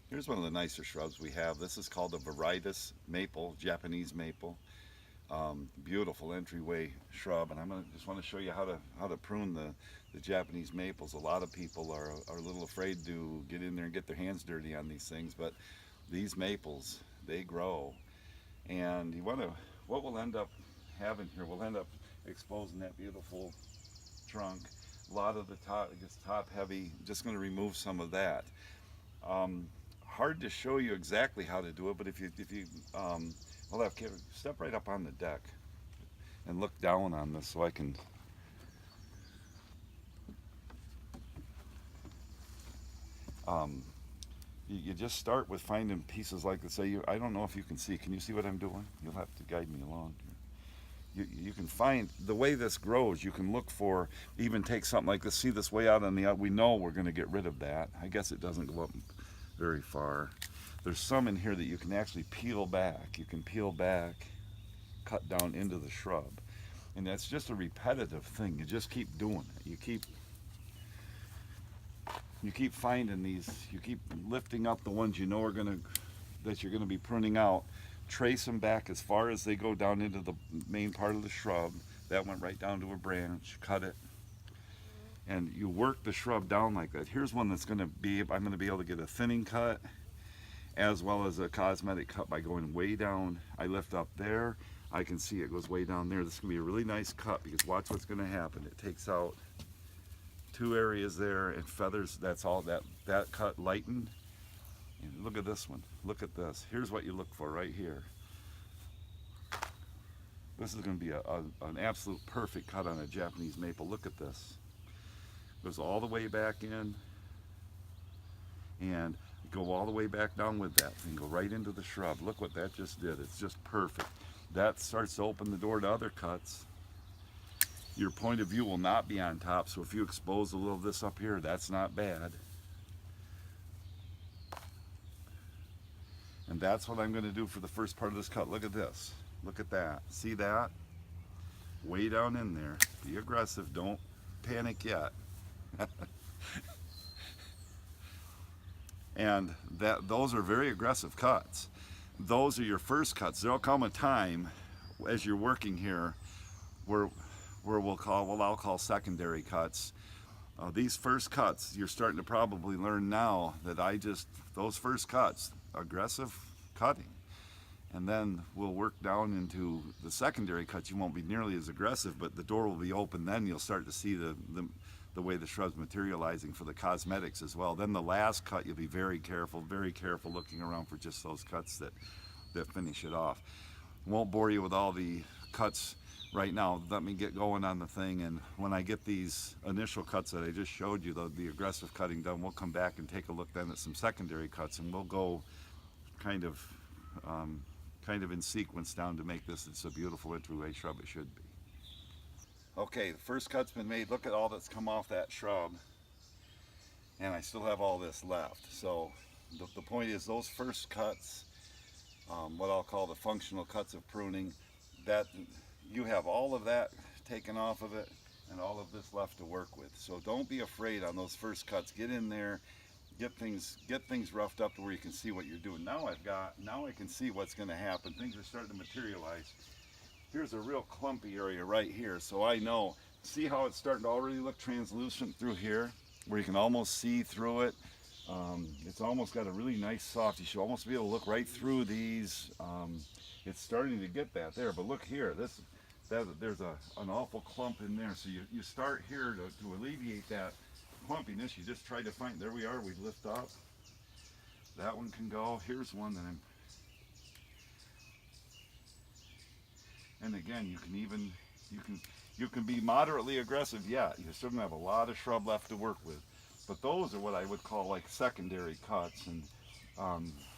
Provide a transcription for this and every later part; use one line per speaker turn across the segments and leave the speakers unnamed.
Here's one of the nicer shrubs we have. This is called the Viridis maple, Japanese maple. Beautiful entryway shrub, and just want to show you how to prune the Japanese maples. A lot of people are a little afraid to get in there and get their hands dirty on these things, but these maples, they grow, and what we'll end up having here, we'll end up exposing that beautiful trunk. A lot of the top, it gets top heavy. Just going to remove some of that. Um, Hard to show you exactly how to do it, but if you I'll have Kevin step right up on the deck and look down on this so I can. Um, you just start with finding pieces like this. I don't know if you can see. Can you see what I'm doing? You'll have to guide me along here. You can find the way this grows. You can look for, even take something like this. See this way out on the out. We know we're going to get rid of that. I guess it doesn't go up very far. There's some in here that you can actually peel back. You can peel back, cut down into the shrub. And that's just a repetitive thing. You just keep doing it. You keep finding these, you keep lifting up the ones you know that you're gonna be pruning out. Trace them back as far as they go down into the main part of the shrub. That went right down to a branch, cut it. And you work the shrub down like that. Here's one that's I'm gonna be able to get a thinning cut as well as a cosmetic cut by going way down. I lift up there, I can see it goes way down there. This is gonna be a really nice cut because watch what's gonna happen. It takes out two areas there and feathers. That's all that cut lightened. And look at this one. Look at this. Here's what you look for right here. This is going to be an absolute perfect cut on a Japanese maple. Look at this. Goes all the way back in and go all the way back down with that thing. Go right into the shrub. Look what that just did. It's just perfect. That starts to open the door to other cuts. Your point of view will not be on top, so if you expose a little of this up here, that's not bad. And that's what I'm going to do for the first part of this cut. Look at this. Look at that. See that? Way down in there. Be aggressive. Don't panic yet. And those are very aggressive cuts. Those are your first cuts. There'll come a time as you're working here where I'll call secondary cuts. These first cuts, you're starting to probably learn now that those first cuts, aggressive cutting. And then we'll work down into the secondary cuts. You won't be nearly as aggressive, but the door will be open. Then you'll start to see the way the shrub's materializing for the cosmetics as well. Then the last cut, you'll be very careful looking around for just those cuts that finish it off. Won't bore you with all the cuts right now. Let me get going on the thing, and when I get these initial cuts that I just showed you, the aggressive cutting done, we'll come back and take a look then at some secondary cuts, and we'll go kind of in sequence down to make this a beautiful entryway shrub it should be. Okay, the first cut's been made. Look at all that's come off that shrub, and I still have all this left. So the point is, those first cuts, what I'll call the functional cuts of pruning, that you have all of that taken off of it and all of this left to work with. So don't be afraid on those first cuts. Get in there, get things roughed up to where you can see what you're doing. Now I can see what's going to happen. Things are starting to materialize. Here's a real clumpy area right here, so I know. See how it's starting to already look translucent through here, where you can almost see through it. It's almost got a really nice soft. You should almost be able to look right through these. It's starting to get that there, but look here. There's an awful clump in there. So you start here to alleviate that clumpiness. You just try to find. There we are. We lift up. That one can go. Here's one that I'm. And again, you can be moderately aggressive yet. You still don't have a lot of shrub left to work with. But those are what I would call like secondary cuts, and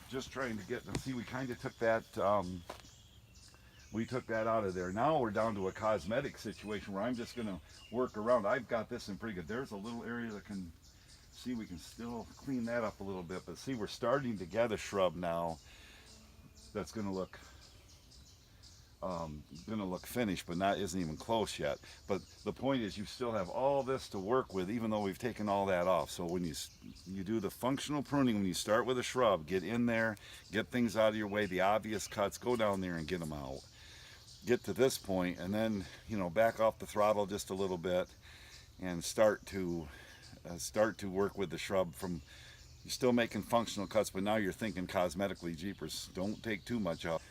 just trying to get them. See, we kind of took that. We took that out of there. Now we're down to a cosmetic situation where I'm just going to work around. I've got this in pretty good. There's a little area that can see. We can still clean that up a little bit, but see, we're starting to get a shrub now that's going to look going to look finished, but isn't even close yet. But the point is, you still have all this to work with, even though we've taken all that off. So when you do the functional pruning, when you start with a shrub, get in there, get things out of your way, the obvious cuts, go down there and get them out. Get to this point, and then back off the throttle just a little bit, and start to work with the shrub. From you're still making functional cuts, but now you're thinking cosmetically. Jeepers, don't take too much off.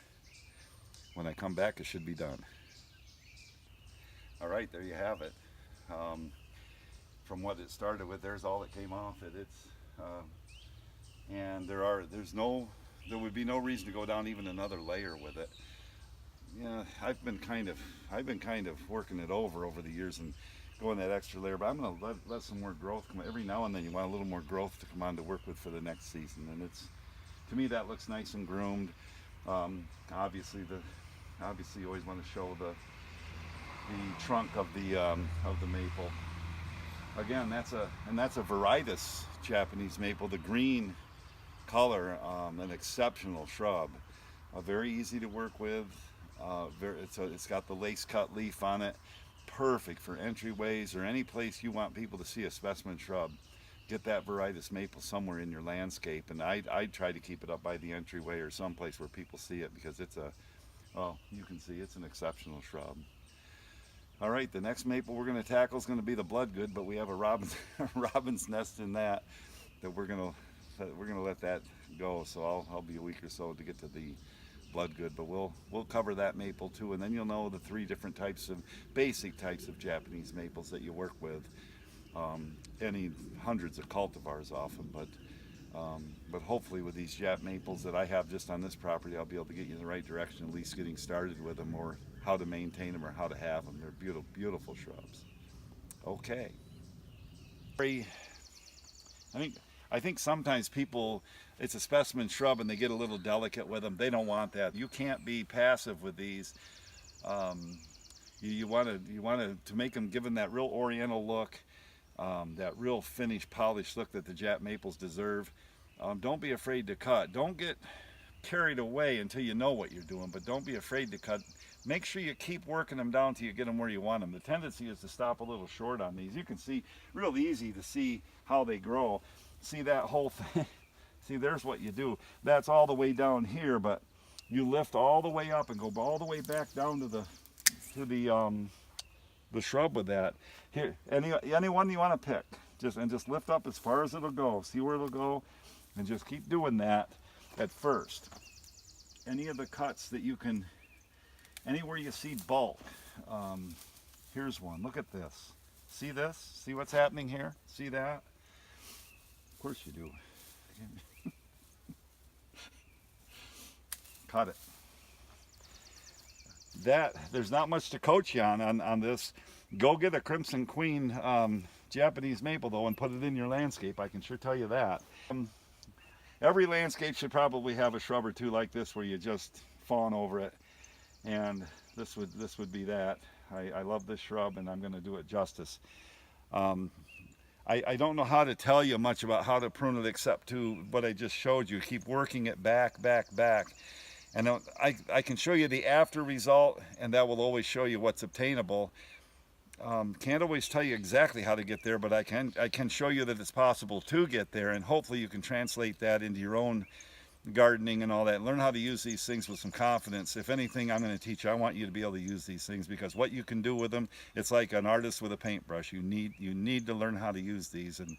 When I come back, it should be done. All right, there you have it. From what it started with, there's all that came off it. And there would be no reason to go down even another layer with it. Yeah, I've been kind of working it over the years and going that extra layer, but I'm going to let some more growth come. Every now and then you want a little more growth to come on to work with for the next season, and to me that looks nice and groomed. Obviously you always want to show the trunk of the maple. Again, that's a Viridis Japanese maple, the green color, an exceptional shrub, very easy to work with. It's got the lace cut leaf on it, perfect for entryways or any place you want people to see a specimen shrub. Get that Viridis maple somewhere in your landscape, and I'd try to keep it up by the entryway or someplace where people see it, because you can see it's an exceptional shrub. All right, the next maple we're going to tackle is going to be the Bloodgood, but we have a robin's nest in that we're going to let that go. So I'll be a week or so to get to the Bloodgood, but we'll cover that maple too, and then you'll know the three different basic types of Japanese maples that you work with. Any hundreds of cultivars often, but hopefully with these Jap maples that I have just on this property, I'll be able to get you in the right direction, at least getting started with them, or how to maintain them or how to have them. They're beautiful, beautiful shrubs. Okay. I think sometimes people, it's a specimen shrub and they get a little delicate with them. They don't want that. You can't be passive with these. You want to make them, give them that real oriental look, that real finished, polished look that the Jap maples deserve. Don't be afraid to cut. Don't get carried away until you know what you're doing, but don't be afraid to cut. Make sure you keep working them down till you get them where you want them. The tendency is to stop a little short on these. You can see, real easy to see how they grow. See that whole thing? See, there's what you do. That's all the way down here, but you lift all the way up and go all the way back down to the shrub with that. Here, any one you want to pick, just lift up as far as it'll go. See where it'll go, and just keep doing that at first. Any of the cuts that you can, anywhere you see bulk. Here's one. Look at this. See this? See what's happening here? See that? Of course you do. Cut it. There's not much to coach you on this. Go get a Crimson Queen Japanese maple though and put it in your landscape. I can sure tell you that. Every landscape should probably have a shrub or two like this where you just fawn over it, and this would be that. I love this shrub, and I'm going to do it justice. I don't know how to tell you much about how to prune it except to what I just showed you. Keep working it back. And I can show you the after result, and that will always show you what's obtainable. Can't always tell you exactly how to get there, but I can show you that it's possible to get there, and hopefully you can translate that into your own gardening and all that. Learn how to use these things with some confidence. If anything I'm going to teach you, I want you to be able to use these things, because what you can do with them, it's like an artist with a paintbrush. You need to learn how to use these. And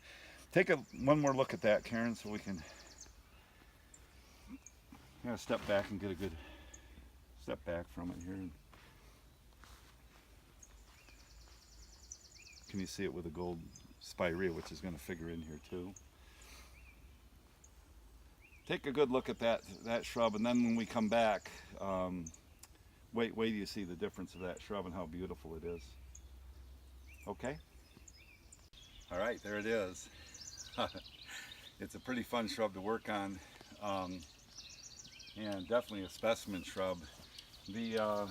take one more look at that, Karen, so we can step back and get a good step back from it here. Can you see it with a gold spirea, which is going to figure in here too? Take a good look at that shrub, and then when we come back, wait till you see the difference of that shrub and how beautiful it is. Okay? All right, there it is. It's a pretty fun shrub to work on, and definitely a specimen shrub. The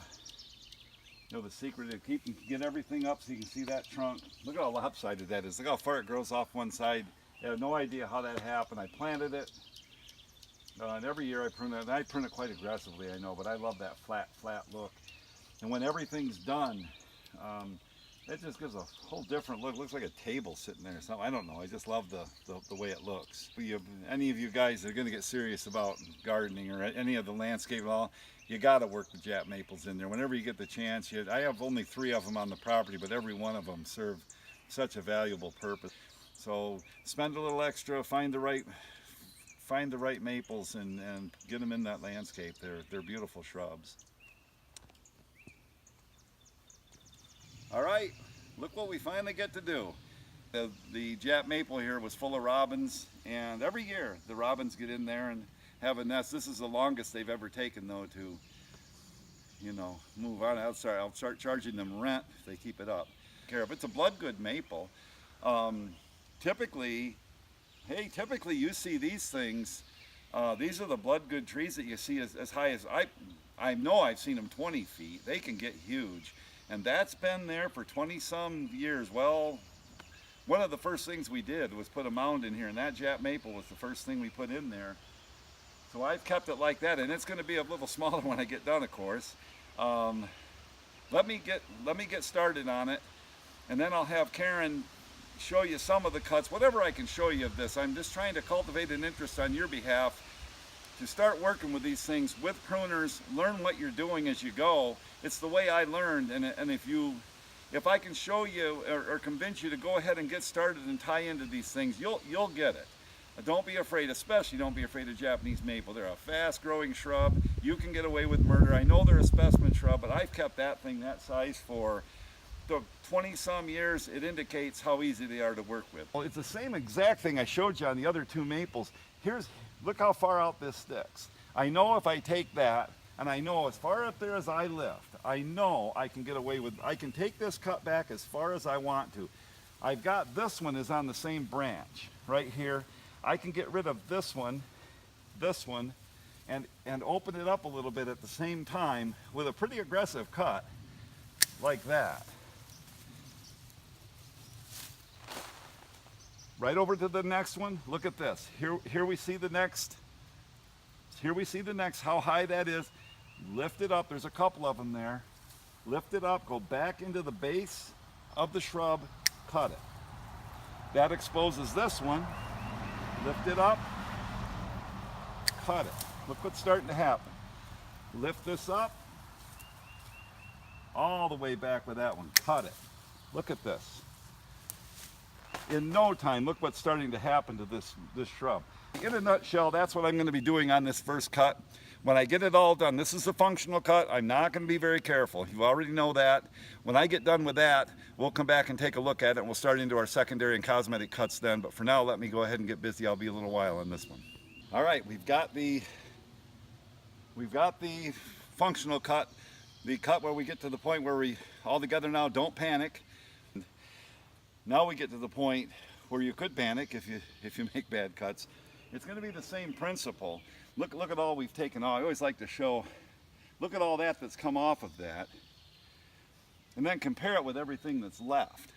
secret is get everything up so you can see that trunk. Look how lopsided that is. Look how far it grows off one side. I have no idea how that happened. I planted it. And every year I prune it, and I prune it quite aggressively, I know, but I love that flat look. And when everything's done, it just gives a whole different look. It looks like a table sitting there or something. I don't know. I just love the way it looks. Any of you guys that are going to get serious about gardening or any of the landscape at all, you got to work the Jap maples in there. Whenever you get the chance, I have only 3 of them on the property, but every one of them serve such a valuable purpose. So spend a little extra, find the right maples and get them in that landscape. They're beautiful shrubs. All right, look what we finally get to do. The Jap maple here was full of robins, and every year the robins get in there and have a nest. This is the longest they've ever taken, though, to, you know, move on. I'll start charging them rent if they keep it up. If it's a Bloodgood maple, typically you see these things. These are the Bloodgood trees that you see as high as I know I've seen them 20 feet. They can get huge. And that's been there for 20-some years. Well, one of the first things we did was put a mound in here, and that Jap maple was the first thing we put in there. So I've kept it like that, and it's going to be a little smaller when I get done, of course. Let me get started on it, and then I'll have Karen show you some of the cuts, whatever I can show you of this. I'm just trying to cultivate an interest on your behalf to start working with these things with pruners. Learn what you're doing as you go. It's the way I learned, and if I can show you or convince you to go ahead and get started and tie into these things, you'll get it. Don't be afraid, especially don't be afraid of Japanese maple. They're a fast-growing shrub. You can get away with murder. I know they're a specimen shrub, but I've kept that thing that size for 20-some years. It indicates how easy they are to work with. Well, it's the same exact thing I showed you on the other 2 maples. Look how far out this sticks. I know if I take that, and I know as far up there as I lift, I know I can get away with, I can take this cut back as far as I want to. I've got this one is on the same branch right here. I can get rid of this one, and open it up a little bit at the same time with a pretty aggressive cut like that. Right over to the next one. Look at this. Here we see the next. Here we see the next, how high that is. Lift it up. There's a couple of them there. Lift it up, go back into the base of the shrub, cut it. That exposes this one. Lift it up, cut it. Look what's starting to happen. Lift this up, all the way back with that one, cut it. Look at this. In no time, look what's starting to happen to this shrub. In a nutshell, that's what I'm going to be doing on this first cut. When I get it all done, this is a functional cut. I'm not going to be very careful. You already know that. When I get done with that, we'll come back and take a look at it, and we'll start into our secondary and cosmetic cuts then. But for now, let me go ahead and get busy. I'll be a little while on this one. All right, we've got the functional cut, the cut where we get to the point where we all together now, don't panic. Now we get to the point where you could panic if you make bad cuts. It's going to be the same principle. Look at all we've taken off. I always like to show, look at all that's come off of that, and then compare it with everything that's left.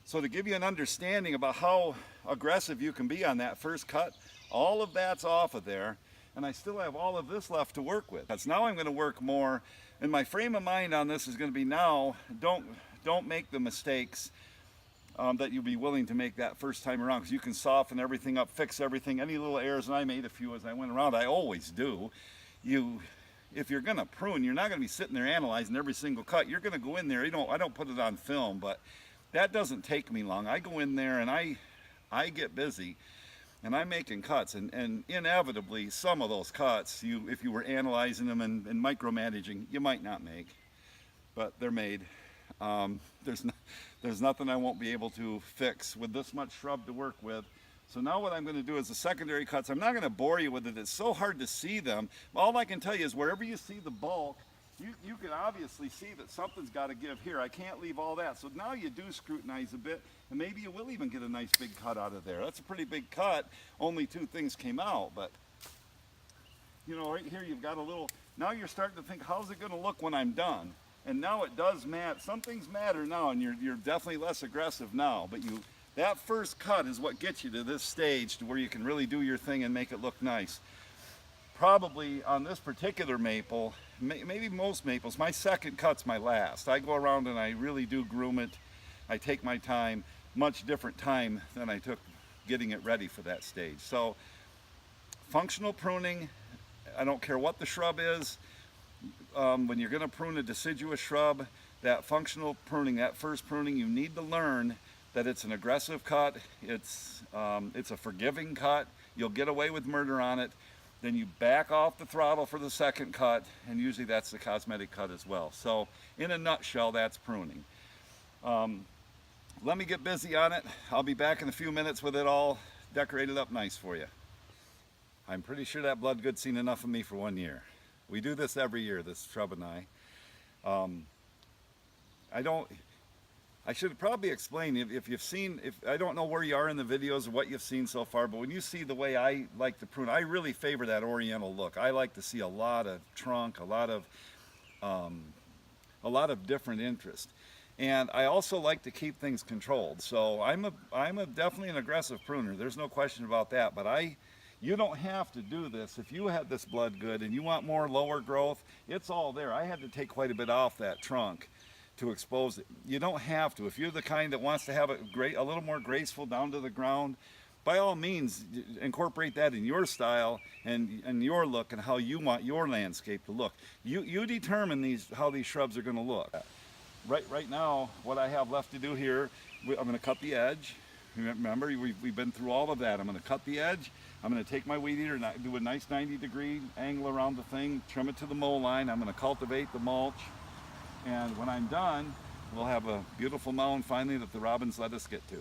So to give you an understanding about how aggressive you can be on that first cut, all of that's off of there, and I still have all of this left to work with. That's now I'm going to work more, and my frame of mind on this is going to be now, don't make the mistakes that you'll be willing to make that first time around, because you can soften everything up, fix everything, any little errors, and I made a few as I went around. I always do. If you're going to prune, you're not going to be sitting there analyzing every single cut. You're going to go in there. I don't put it on film, but that doesn't take me long. I go in there and I get busy, and I'm making cuts, and inevitably some of those cuts, if you were analyzing them and micromanaging, you might not make, but they're made. There's nothing I won't be able to fix with this much shrub to work with. So now what I'm going to do is the secondary cuts. I'm not going to bore you with it. It's so hard to see them. All I can tell you is wherever you see the bulk, you can obviously see that something's got to give here. I can't leave all that. So now you do scrutinize a bit, and maybe you will even get a nice big cut out of there. That's a pretty big cut. Only 2 things came out, but you know, right here you've got a little, now you're starting to think, how's it going to look when I'm done? And now it does matter. Some things matter now, and you're definitely less aggressive now. But that first cut is what gets you to this stage to where you can really do your thing and make it look nice. Probably on this particular maple, maybe most maples, my second cut's my last. I go around and I really do groom it. I take my time, much different time than I took getting it ready for that stage. So functional pruning, I don't care what the shrub is, when you're going to prune a deciduous shrub, that functional pruning, that first pruning, you need to learn that it's an aggressive cut, it's a forgiving cut, you'll get away with murder on it, then you back off the throttle for the second cut, and usually that's the cosmetic cut as well. So in a nutshell, that's pruning. Let me get busy on it. I'll be back in a few minutes with it all decorated up nice for you. I'm pretty sure that Bloodgood's seen enough of me for 1 year. We do this every year, this shrub and I should probably explain, if you've seen, I don't know where you are in the videos or what you've seen so far, but when you see the way I like to prune, I really favor that oriental look. I like to see a lot of trunk, a lot of different interest. And I also like to keep things controlled. So I'm definitely an aggressive pruner. There's no question about that. But you don't have to do this. If you have this Bloodgood and you want more lower growth, it's all there. I had to take quite a bit off that trunk to expose it. You don't have to. If you're the kind that wants to have it a little more graceful down to the ground, by all means, incorporate that in your style and your look and how you want your landscape to look. You determine how these shrubs are going to look. Right now, what I have left to do here, I'm going to cut the edge. Remember, we've been through all of that. I'm going to cut the edge. I'm going to take my weed eater and do a nice 90-degree angle around the thing, trim it to the mow line. I'm going to cultivate the mulch. And when I'm done, we'll have a beautiful mound finally that the robins let us get to.